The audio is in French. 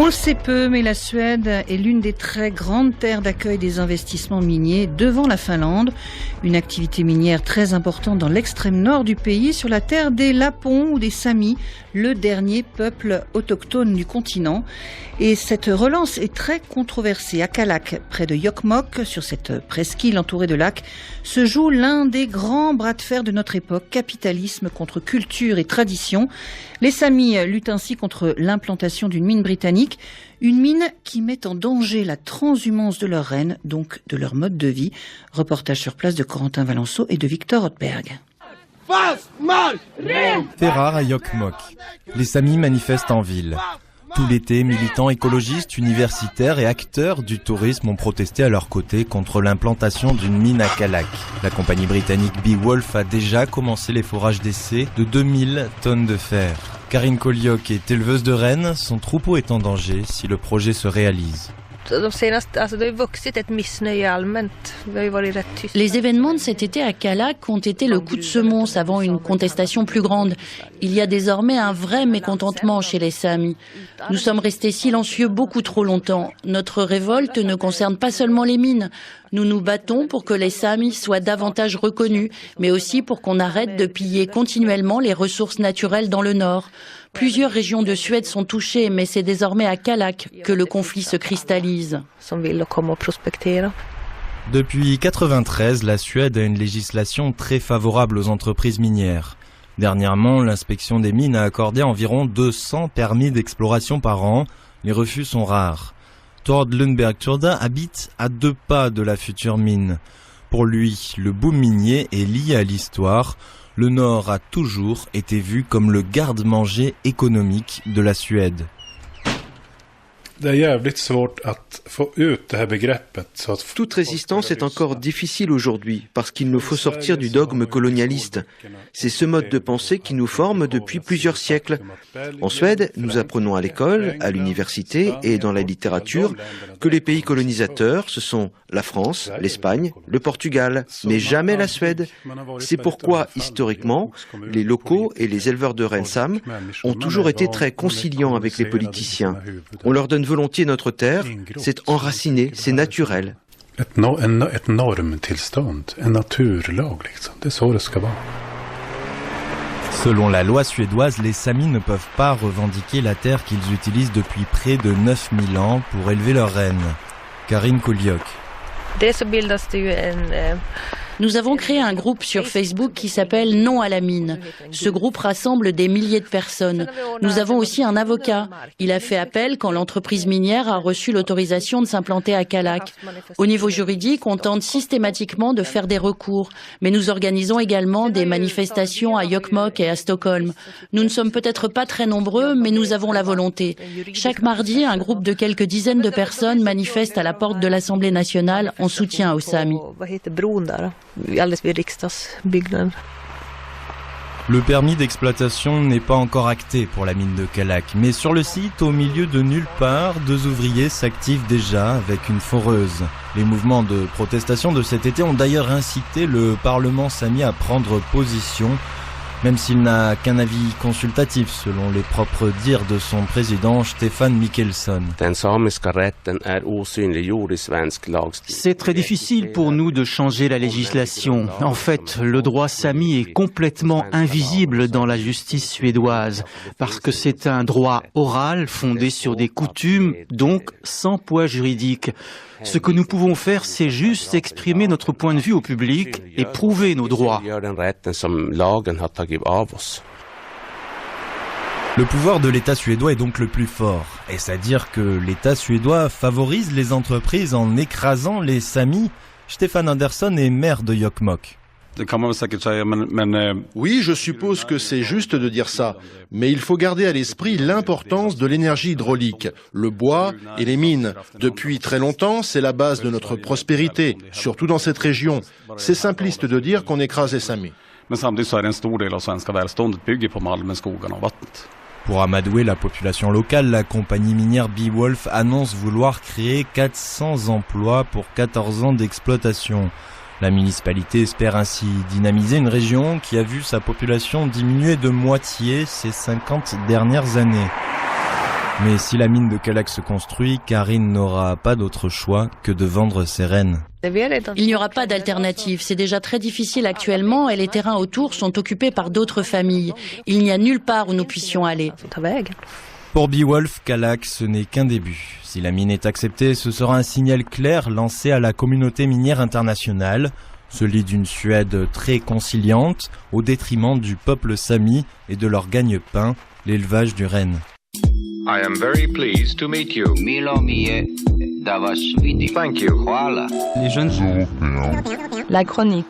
On le sait peu, mais la Suède est l'une des très grandes terres d'accueil des investissements miniers devant la Finlande. Une activité minière très importante dans l'extrême nord du pays, sur la terre des Lapons ou des Samis, le dernier peuple autochtone du continent. Et cette relance est très controversée. À Kalak, près de Jokkmokk, sur cette presqu'île entourée de lacs, se joue l'un des grands bras de fer de notre époque, capitalisme contre culture et tradition. Les Samis luttent ainsi contre l'implantation d'une mine britannique, une mine qui met en danger la transhumance de leur reine, donc de leur mode de vie. Reportage sur place de Corentin Valenceau et de Victor Rotberg. Fait rare à Jokkmokk. Les Samis manifestent en ville. Tout l'été, militants écologistes, universitaires et acteurs du tourisme ont protesté à leur côté contre l'implantation d'une mine à Kalak. La compagnie britannique Beowulf a déjà commencé les forages d'essai de 2000 tonnes de fer. Karin Kolliok est éleveuse de rennes, son troupeau est en danger si le projet se réalise. Les événements de cet été à Kalak ont été le coup de semonce avant une contestation plus grande. Il y a désormais un vrai mécontentement chez les Samis. Nous sommes restés silencieux beaucoup trop longtemps. Notre révolte ne concerne pas seulement les mines. Nous nous battons pour que les Samis soient davantage reconnus, mais aussi pour qu'on arrête de piller continuellement les ressources naturelles dans le nord. Plusieurs régions de Suède sont touchées, mais c'est désormais à Kalak que le conflit se cristallise. Depuis 1993, la Suède a une législation très favorable aux entreprises minières. Dernièrement, l'inspection des mines a accordé environ 200 permis d'exploration par an. Les refus sont rares. Tord Lundberg-Turda habite à 2 pas de la future mine. Pour lui, le boom minier est lié à l'histoire. Le Nord a toujours été vu comme le garde-manger économique de la Suède. Toute résistance est encore difficile aujourd'hui parce qu'il nous faut sortir du dogme colonialiste. C'est ce mode de pensée qui nous forme depuis plusieurs siècles. En Suède, nous apprenons à l'école, à l'université et dans la littérature que les pays colonisateurs, ce sont la France, l'Espagne, le Portugal, mais jamais la Suède. C'est pourquoi, historiquement, les locaux et les éleveurs de rennes Sam ont toujours été très conciliants avec les politiciens. On leur donne volontiers notre terre, c'est enraciné, c'est naturel. Selon la loi suédoise, les Samis ne peuvent pas revendiquer la terre qu'ils utilisent depuis près de 9000 ans pour élever leurs rennes. Karin Kolliok. Nous avons créé un groupe sur Facebook qui s'appelle Non à la mine. Ce groupe rassemble des milliers de personnes. Nous avons aussi un avocat. Il a fait appel quand l'entreprise minière a reçu l'autorisation de s'implanter à Kalak. Au niveau juridique, on tente systématiquement de faire des recours. Mais nous organisons également des manifestations à Jokkmokk et à Stockholm. Nous ne sommes peut-être pas très nombreux, mais nous avons la volonté. Chaque mardi, un groupe de quelques dizaines de personnes manifeste à la porte de l'Assemblée nationale en soutien aux Samis. Le permis d'exploitation n'est pas encore acté pour la mine de Kalak, mais sur le site, au milieu de nulle part, 2 ouvriers s'activent déjà avec une foreuse. Les mouvements de protestation de cet été ont d'ailleurs incité le Parlement sami à prendre position, même s'il n'a qu'un avis consultatif, selon les propres dires de son président Stefan Mikaelsson. C'est très difficile pour nous de changer la législation. En fait, le droit sami est complètement invisible dans la justice suédoise, parce que c'est un droit oral fondé sur des coutumes, donc sans poids juridique. Ce que nous pouvons faire, c'est juste exprimer notre point de vue au public et prouver nos droits. Le pouvoir de l'État suédois est donc le plus fort. Est-ce à dire que l'État suédois favorise les entreprises en écrasant les Samis? Stefan Andersson est maire de Jokkmokk. Oui, je suppose que c'est juste de dire ça, mais il faut garder à l'esprit l'importance de l'énergie hydraulique, le bois et les mines. Depuis très longtemps, c'est la base de notre prospérité, surtout dans cette région. C'est simpliste de dire qu'on écrase les Samis. Pour amadouer la population locale, la compagnie minière Beowulf annonce vouloir créer 400 emplois pour 14 ans d'exploitation. La municipalité espère ainsi dynamiser une région qui a vu sa population diminuer de moitié ces 50 dernières années. Mais si la mine de Kallak se construit, Karine n'aura pas d'autre choix que de vendre ses rennes. Il n'y aura pas d'alternative. C'est déjà très difficile actuellement et les terrains autour sont occupés par d'autres familles. Il n'y a nulle part où nous puissions aller. Pour Beowulf, Kallak, ce n'est qu'un début. Si la mine est acceptée, ce sera un signal clair lancé à la communauté minière internationale, celui d'une Suède très conciliante, au détriment du peuple sami et de leur gagne-pain, l'élevage du renne. I am very pleased to meet you. Thank you. Les jeunes Européens. La chronique.